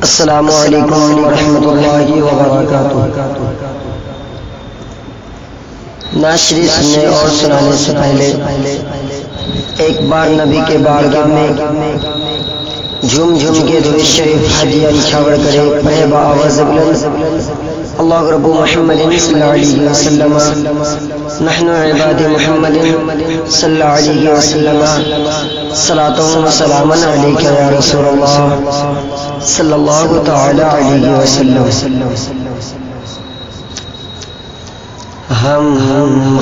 السلام علیکم ورحمۃ اللہ وبرکاتہ۔ ناشری سننے اور سنانے سے پہلے ایک بار نبی کے بارگاہ میں جھوم جھوم کے درود شریف ہدیہ نچھاور کرے پڑھے با آواز بلند اللہ رب محمد صلی اللہ علیہ وسلم نحن عباد محمد صلی اللہ علیہ وسلم صلاۃ و سلام علیک یا رسول اللہ صلی اللہ تعالی علیہ وسلم۔ ہم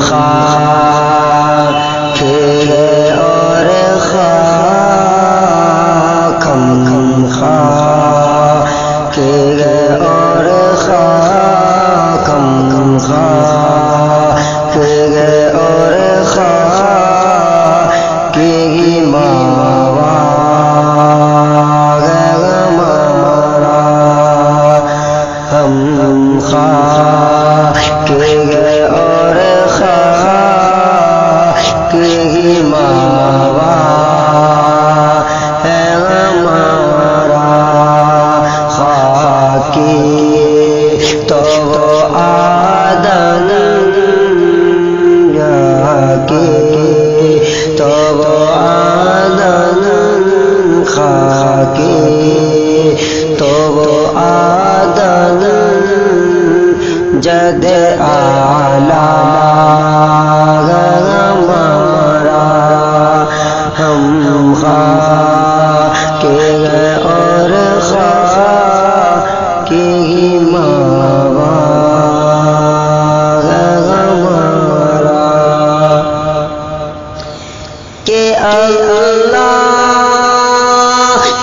خاک اور خاک، ہم خاک اور خاک، ہم خاک اور خاک کی ماوا ہمارا، ہم خاک اور خاک کی ماوا ہے ہمارا، خاک تو آدن کی تو آدن، خاک تو آدن جد آلہ ہمارا، ہم خاک اور خاک کی ماوا ہمارا، کہ اللہ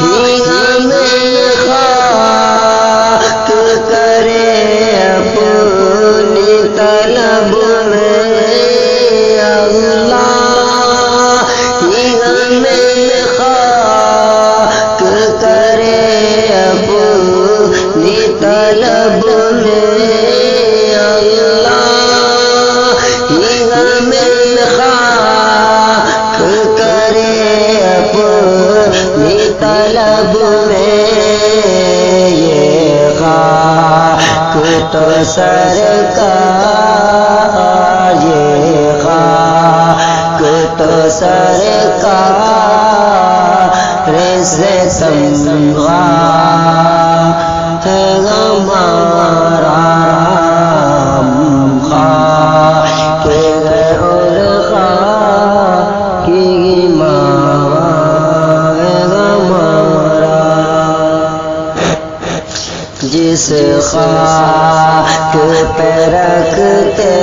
ہی ہمیں خاک کرے اپنی طلب میں، اللہ ہی ہمیں خاک کرے اپنی طلب میں، اللہ ہی ہمیں خاک کرے اپنی طلب میں، یہ خاک تو سرکار، یہ خاک تو سرکار سے تمغا ہے ہمارا، ہم خاک اور خاک کی ماوا ہے ہمارا، جس خاک پہ رکھتے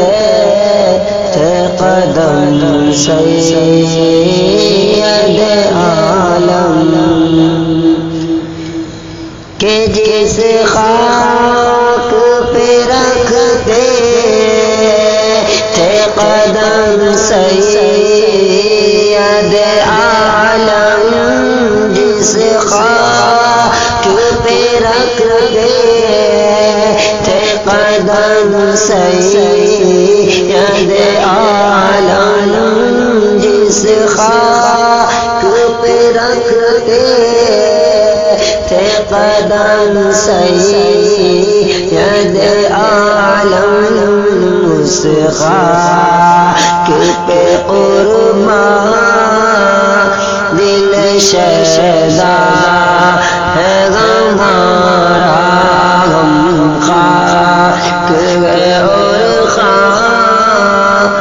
تھے قدم سید عالم، کہ جس خاک پہ رکھتے تھے قدم سید عالم، جس خاک پہ رکھتے تھے قدم سید عالم، جس خاک پہ رکھتے تھے قدم سید عالم، اس خاک پہ قربان دل شیدا ہے ہمارا، ہم خاک اور خاک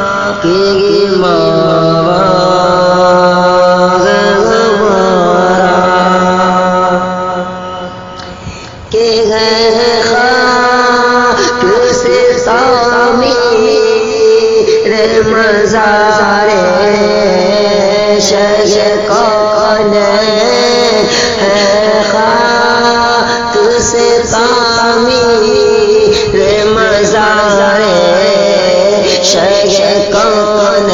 کی ماوا ہمارا، کہ ہے خاک سے تعمیر مزار کون ہے، خاک سے تعمیر مزار کون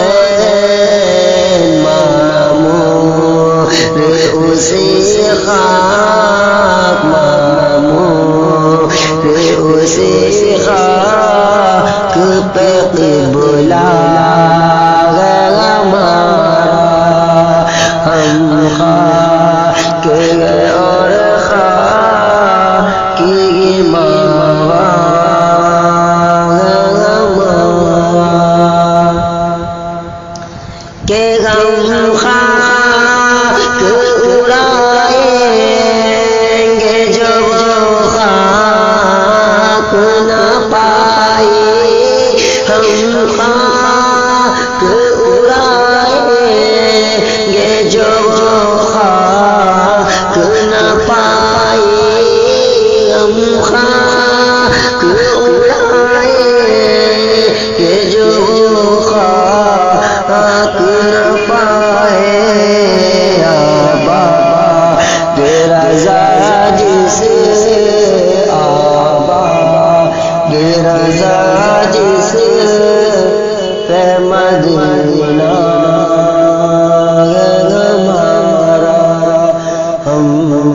معمور اسی خاک، معمور اسی خاک پہ قبلہ ہمارا، ہم خاک اور خاک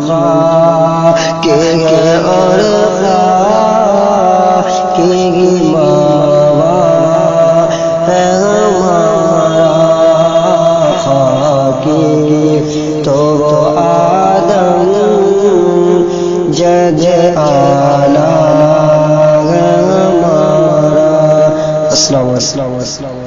خاک ہے اور خاک کی ماوا ہے ہمارا خاک تو وہ آدم جج اعلیٰ ہے ہمارا. السلام علیکم.